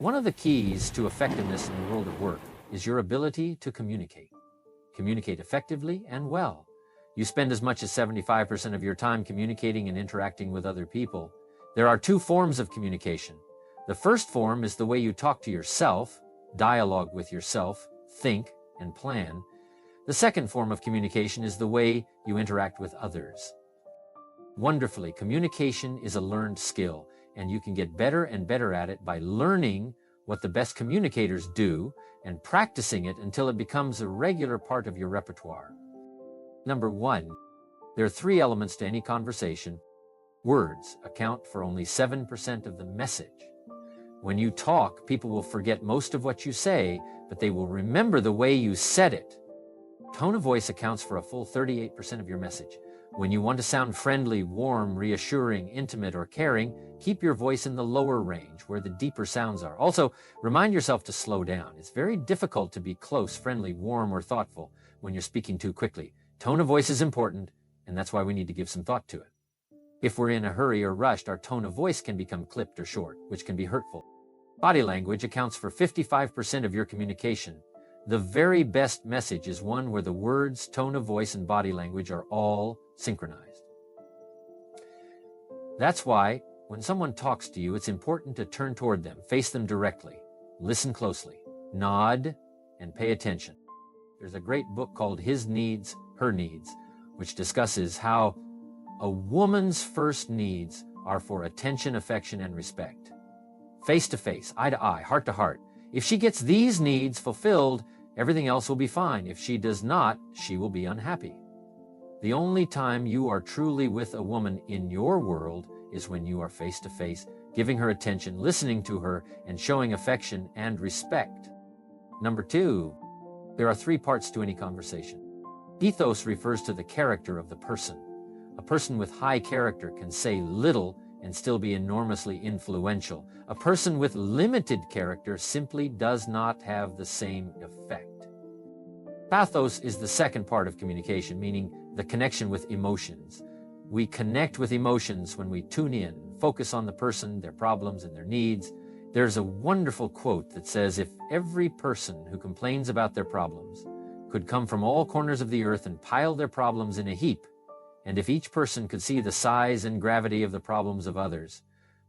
One of the keys to effectiveness in the world of work is your ability to communicate. Communicate effectively and well. You spend as much as 75% of your time communicating and interacting with other people. There are two forms of communication. The first form is the way you talk to yourself, dialogue with yourself, think, and plan. The second form of communication is the way you interact with others. Wonderfully, communication is a learned skill, and you can get better and better at it by learning what the best communicators do and practicing it until it becomes a regular part of your repertoire. Number one, there are three elements to any conversation. Words account for only 7% of the message. When you talk, people will forget most of what you say, but they will remember the way you said it. Tone of voice accounts for a full 38% of your message. When you want to sound friendly, warm, reassuring, intimate, or caring, keep your voice in the lower range where the deeper sounds are. Also, remind yourself to slow down. It's very difficult to be close, friendly, warm, or thoughtful when you're speaking too quickly. Tone of voice is important, and that's why we need to give some thought to it. If we're in a hurry or rushed, our tone of voice can become clipped or short, which can be hurtful. Body language accounts for 55% of your communication. The very best message is one where the words, tone of voice, and body language are all synchronized. That's why when someone talks to you, it's important to turn toward them, face them directly, listen closely, nod, and pay attention. There's a great book called His Needs, Her Needs, which discusses how a woman's first needs are for attention, affection, and respect. Face to face, eye to eye, heart to heart. If she gets these needs fulfilled, everything else will be fine. If she does not, she will be unhappy. The only time you are truly with a woman in your world is when you are face to face, giving her attention, listening to her, and showing affection and respect. Number two, there are three parts to any conversation. Ethos refers to the character of the person. A person with high character can say little and still be enormously influential. A person with limited character simply does not have the same effect. Pathos is the second part of communication, meaning the connection with emotions. We connect with emotions when we tune in, focus on the person, their problems, and their needs. There's a wonderful quote that says, if every person who complains about their problems could come from all corners of the earth and pile their problems in a heap, and if each person could see the size and gravity of the problems of others,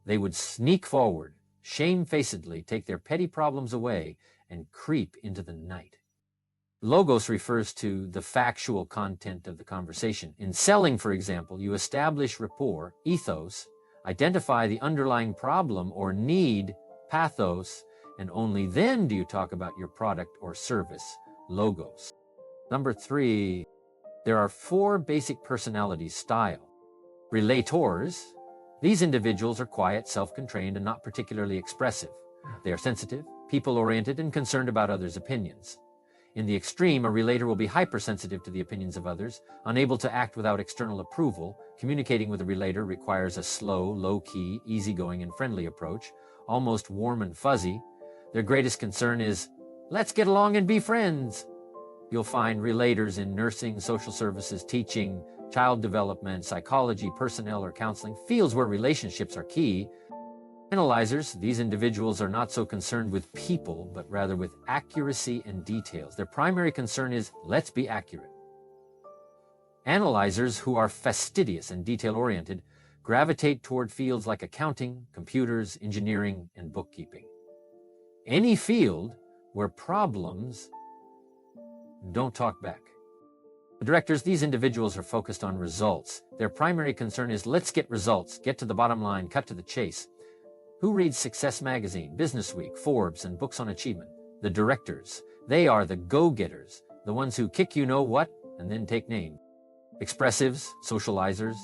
they would sneak forward, shamefacedly take their petty problems away, and creep into the night. Logos refers to the factual content of the conversation. In selling, for example, you establish rapport, ethos, identify the underlying problem or need, pathos, and only then do you talk about your product or service, logos. Number three, there are four basic personality styles. Relators. These individuals are quiet, self-contained, and not particularly expressive. They are sensitive, people-oriented, and concerned about others' opinions. In the extreme, a relator will be hypersensitive to the opinions of others, unable to act without external approval. Communicating with a relator requires a slow, low-key, easygoing, and friendly approach, almost warm and fuzzy. Their greatest concern is, let's get along and be friends. You'll find relators in nursing, social services, teaching, child development, psychology, personnel, or counseling, fields where relationships are key. Analyzers, these individuals are not so concerned with people, but rather with accuracy and details. Their primary concern is, let's be accurate. Analyzers, who are fastidious and detail-oriented, gravitate toward fields like accounting, computers, engineering, and bookkeeping. Any field where problems don't talk back. The directors, these individuals are focused on results. Their primary concern is, let's get results, get to the bottom line, cut to the chase. Who reads Success Magazine, Business Week, Forbes, and books on achievement? The directors. They are the go-getters, the ones who kick you know what and then take name. Expressives, socializers,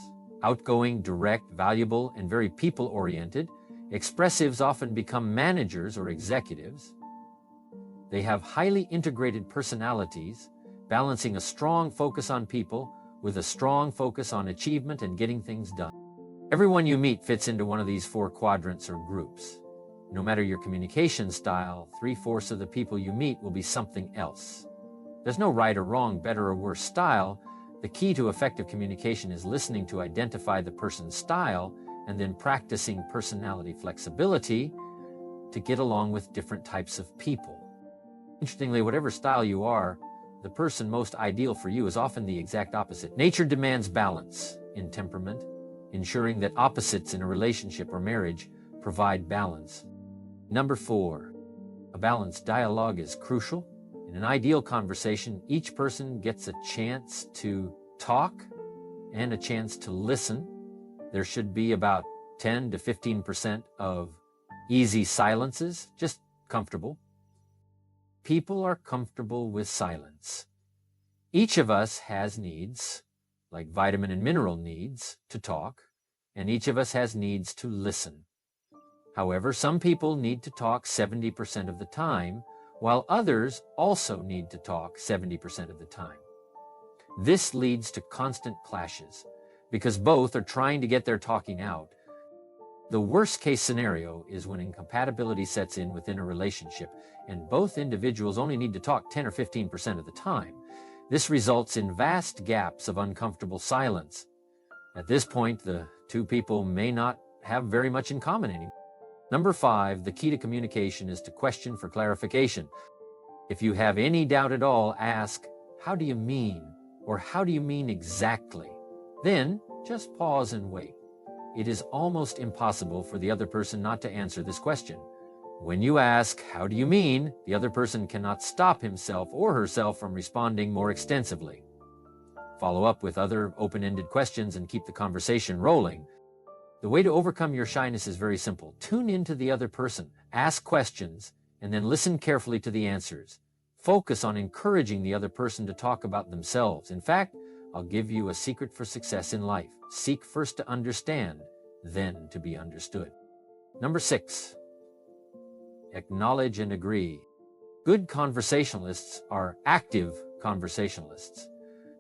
outgoing, direct, valuable, and very people-oriented. Expressives often become managers or executives. They have highly integrated personalities, balancing a strong focus on people with a strong focus on achievement and getting things done. Everyone you meet fits into one of these four quadrants or groups. No matter your communication style, 3/4 of the people you meet will be something else. There's no right or wrong, better or worse style. The key to effective communication is listening to identify the person's style and then practicing personality flexibility. to get along with different types of people. Interestingly, whatever style you are, the person most ideal for you is often the exact opposite. Nature demands balance in temperament, ensuring that opposites in a relationship or marriage provide balance. Number 4, a balanced dialogue is crucial. In an ideal conversation, each person gets a chance to talk and a chance to listen. There should be about 10 to 15% of easy silences, just comfortable. People are comfortable with silence. Each of us has needs, like vitamin and mineral needs, to talk, and each of us has needs to listen. However, some people need to talk 70% of the time, while others also need to talk 70% of the time. This leads to constant clashes, because both are trying to get their talking out. The worst-case scenario is when incompatibility sets in within a relationship, and both individuals only need to talk 10 or 15% of the time. This results in vast gaps of uncomfortable silence. At this point, the two people may not have very much in common anymore. Number 5, the key to communication is to question for clarification. If you have any doubt at all, ask, "How do you mean?" or "How do you mean exactly?" Then just pause and wait. It is almost impossible for the other person not to answer this question. When you ask, "How do you mean?" the other person cannot stop himself or herself from responding more extensively. Follow up with other open-ended questions and keep the conversation rolling. The way to overcome your shyness is very simple. Tune into the other person, ask questions, and then listen carefully to the answers. Focus on encouraging the other person to talk about themselves. In fact, I'll give you a secret for success in life. Seek first to understand, then to be understood. Number 6, acknowledge and agree. Good conversationalists are active conversationalists.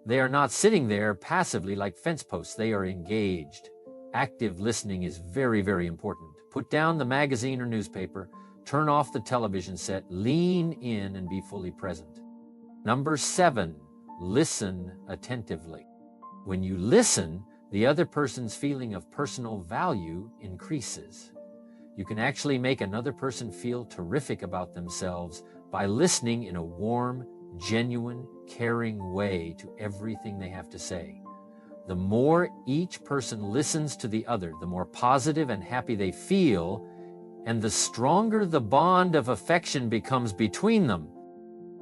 They are not sitting there passively like fence posts. They are engaged. Active listening is very, very important. Put down the magazine or newspaper, turn off the television set, lean in and be fully present. Number 7, listen attentively. When you listen, the other person's feeling of personal value increases. You can actually make another person feel terrific about themselves by listening in a warm, genuine, caring way to everything they have to say. The more each person listens to the other, the more positive and happy they feel, and the stronger the bond of affection becomes between them.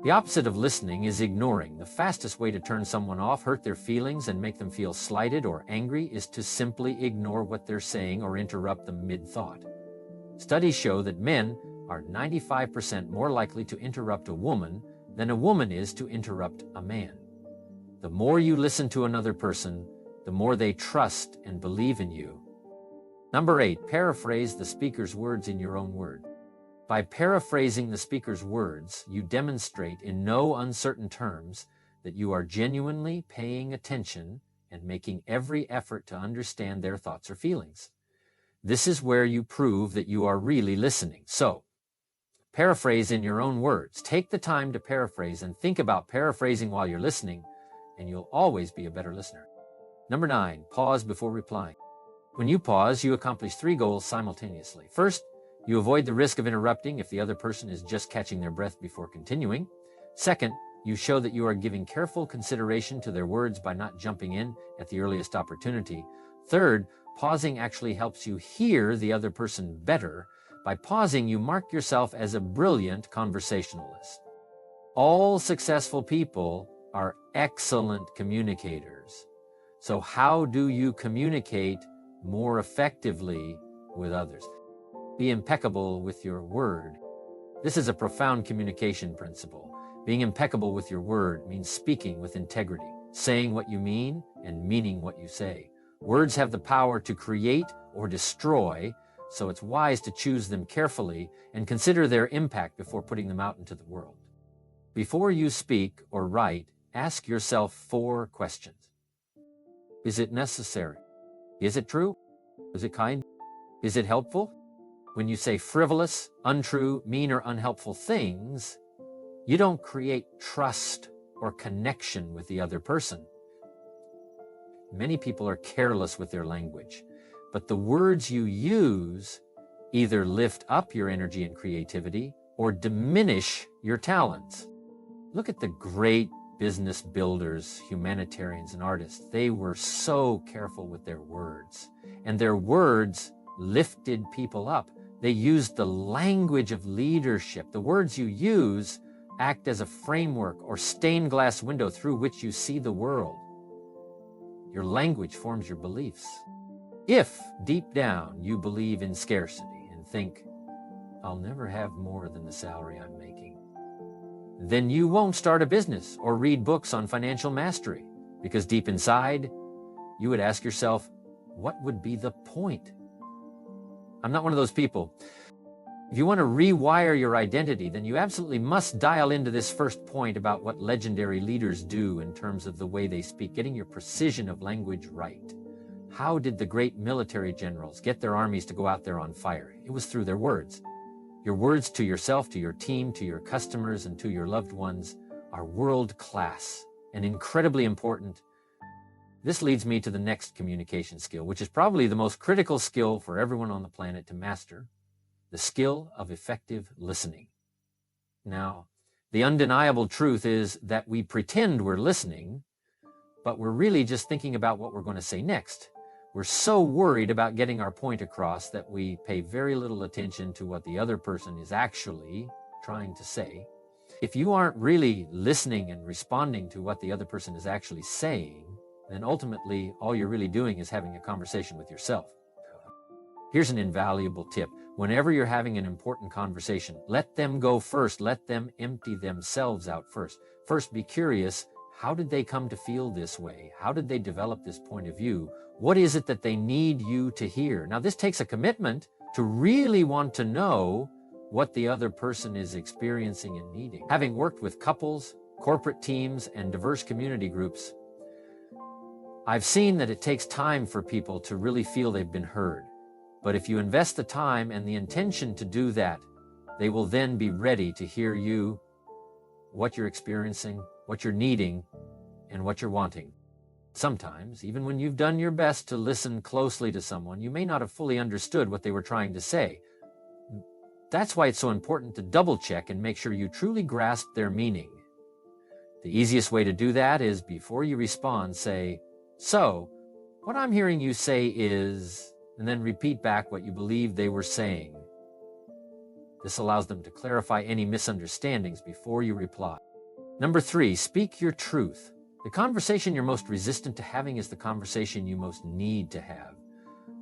The opposite of listening is ignoring. The fastest way to turn someone off, hurt their feelings, and make them feel slighted or angry is to simply ignore what they're saying or interrupt them mid-thought. Studies show that men are 95% more likely to interrupt a woman than a woman is to interrupt a man. The more you listen to another person, the more they trust and believe in you. Number 8, paraphrase the speaker's words in your own word. By paraphrasing the speaker's words, you demonstrate in no uncertain terms that you are genuinely paying attention and making every effort to understand their thoughts or feelings. This is where you prove that you are really listening. So, paraphrase in your own words. Take the time to paraphrase and think about paraphrasing while you're listening, and you'll always be a better listener. Number 9, pause before replying. When you pause, you accomplish 3 goals simultaneously. First, you avoid the risk of interrupting if the other person is just catching their breath before continuing. Second, you show that you are giving careful consideration to their words by not jumping in at the earliest opportunity. Third, pausing actually helps you hear the other person better. By pausing, you mark yourself as a brilliant conversationalist. All successful people are excellent communicators. So how do you communicate more effectively with others? Be impeccable with your word. This is a profound communication principle. Being impeccable with your word means speaking with integrity, saying what you mean and meaning what you say. Words have the power to create or destroy, so it's wise to choose them carefully and consider their impact before putting them out into the world. Before you speak or write, ask yourself 4 questions. Is it necessary? Is it true? Is it kind? Is it helpful? When you say frivolous, untrue, mean, or unhelpful things, you don't create trust or connection with the other person. Many people are careless with their language, but the words you use either lift up your energy and creativity or diminish your talents. Look at the great business builders, humanitarians, and artists. They were so careful with their words, and their words lifted people up. They used the language of leadership. The words you use act as a framework or stained glass window through which you see the world. Your language forms your beliefs. If deep down you believe in scarcity and think, I'll never have more than the salary I'm making, then you won't start a business or read books on financial mastery, because deep inside, you would ask yourself, what would be the point? I'm not one of those people. If you want to rewire your identity, then you absolutely must dial into this first point about what legendary leaders do in terms of the way they speak, getting your precision of language right. How did the great military generals get their armies to go out there on fire? It was through their words. Your words to yourself, to your team, to your customers, and to your loved ones are world class and incredibly important. This leads me to the next communication skill, which is probably the most critical skill for everyone on the planet to master, the skill of effective listening. Now, the undeniable truth is that we pretend we're listening, but we're really just thinking about what we're going to say next. We're so worried about getting our point across that we pay very little attention to what the other person is actually trying to say. If you aren't really listening and responding to what the other person is actually saying, then ultimately all you're really doing is having a conversation with yourself. Here's an invaluable tip. Whenever you're having an important conversation, let them go first. Let them empty themselves out first. First, be curious. How did they come to feel this way? How did they develop this point of view? What is it that they need you to hear? Now, this takes a commitment to really want to know what the other person is experiencing and needing. Having worked with couples, corporate teams, and diverse community groups, I've seen that it takes time for people to really feel they've been heard. But if you invest the time and the intention to do that, they will then be ready to hear you, what you're experiencing, what you're needing, and what you're wanting. Sometimes, even when you've done your best to listen closely to someone, you may not have fully understood what they were trying to say. That's why it's so important to double-check and make sure you truly grasp their meaning. The easiest way to do that is, before you respond, say, "So, what I'm hearing you say is," and then repeat back what you believe they were saying. This allows them to clarify any misunderstandings before you reply. Number 3, speak your truth. The conversation you're most resistant to having is the conversation you most need to have.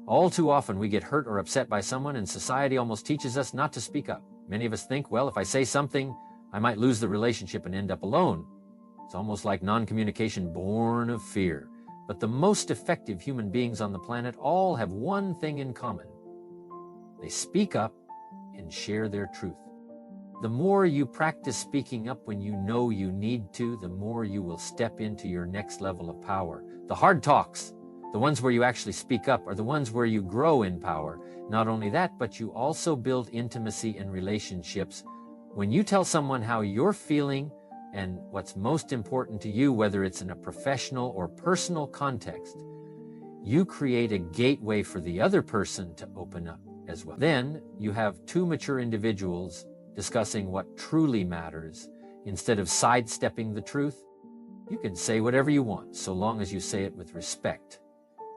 All too often we get hurt or upset by someone, and society almost teaches us not to speak up. Many of us think, well, if I say something, I might lose the relationship and end up alone. It's almost like non-communication born of fear. But the most effective human beings on the planet all have one thing in common. They speak up and share their truth. The more you practice speaking up when you know you need to, the more you will step into your next level of power. The hard talks, the ones where you actually speak up, are the ones where you grow in power. Not only that, but you also build intimacy and relationships. When you tell someone how you're feeling and what's most important to you, whether it's in a professional or personal context, you create a gateway for the other person to open up as well. Then you have two mature individuals discussing what truly matters. Instead of sidestepping the truth, you can say whatever you want, so long as you say it with respect.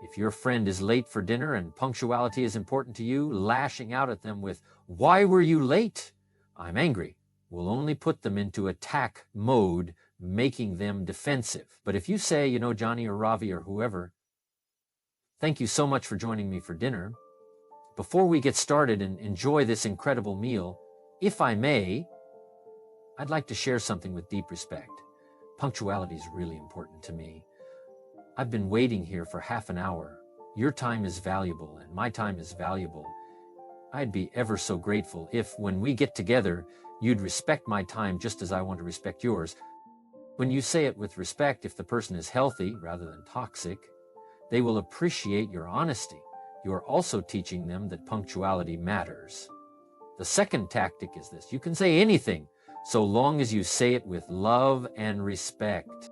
If your friend is late for dinner and punctuality is important to you, lashing out at them with, "Why were you late? I'm angry," will only put them into attack mode, making them defensive. But if you say, Johnny or Ravi or whoever, "Thank you so much for joining me for dinner. Before we get started and enjoy this incredible meal, if I may, I'd like to share something with deep respect. Punctuality is really important to me. I've been waiting here for half an hour. Your time is valuable and my time is valuable. I'd be ever so grateful if, when we get together, you'd respect my time just as I want to respect yours." When you say it with respect, if the person is healthy rather than toxic, they will appreciate your honesty. You are also teaching them that punctuality matters. The second tactic is this: you can say anything, so long as you say it with love and respect.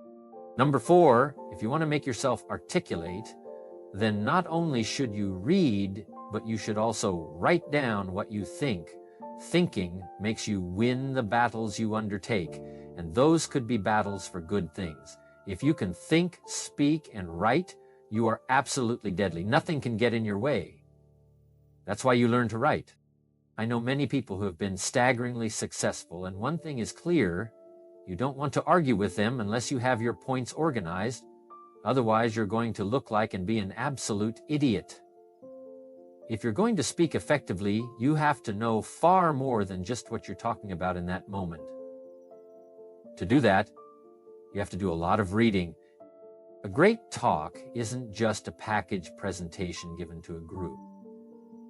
Number 4, if you want to make yourself articulate, then not only should you read, but you should also write down what you think. Thinking makes you win the battles you undertake, and those could be battles for good things. If you can think, speak, and write, you are absolutely deadly. Nothing can get in your way. That's why you learn to write. I know many people who have been staggeringly successful, and one thing is clear: you don't want to argue with them unless you have your points organized. Otherwise, you're going to look like and be an absolute idiot. If you're going to speak effectively, you have to know far more than just what you're talking about in that moment. To do that, you have to do a lot of reading. A great talk isn't just a package presentation given to a group.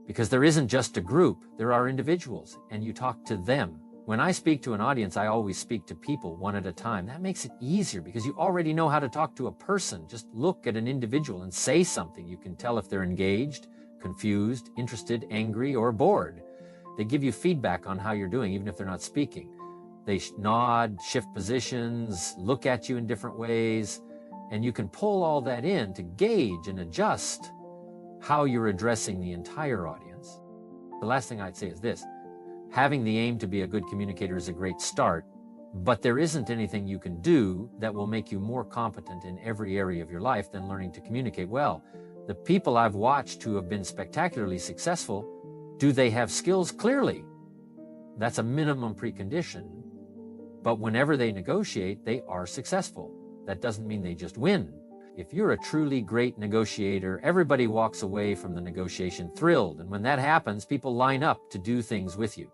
Because there isn't just a group, there are individuals, and you talk to them. When I speak to an audience, I always speak to people one at a time. That makes it easier because you already know how to talk to a person. Just look at an individual and say something. You can tell if they're engaged, confused, interested, angry, or bored. They give you feedback on how you're doing, even if they're not speaking. They nod, shift positions, look at you in different ways, and you can pull all that in to gauge and adjust how you're addressing the entire audience. The last thing I'd say is this: having the aim to be a good communicator is a great start, but there isn't anything you can do that will make you more competent in every area of your life than learning to communicate well. The people I've watched who have been spectacularly successful, do they have skills? Clearly. That's a minimum precondition. But whenever they negotiate, they are successful. That doesn't mean they just win. If you're a truly great negotiator, everybody walks away from the negotiation thrilled. And when that happens, people line up to do things with you.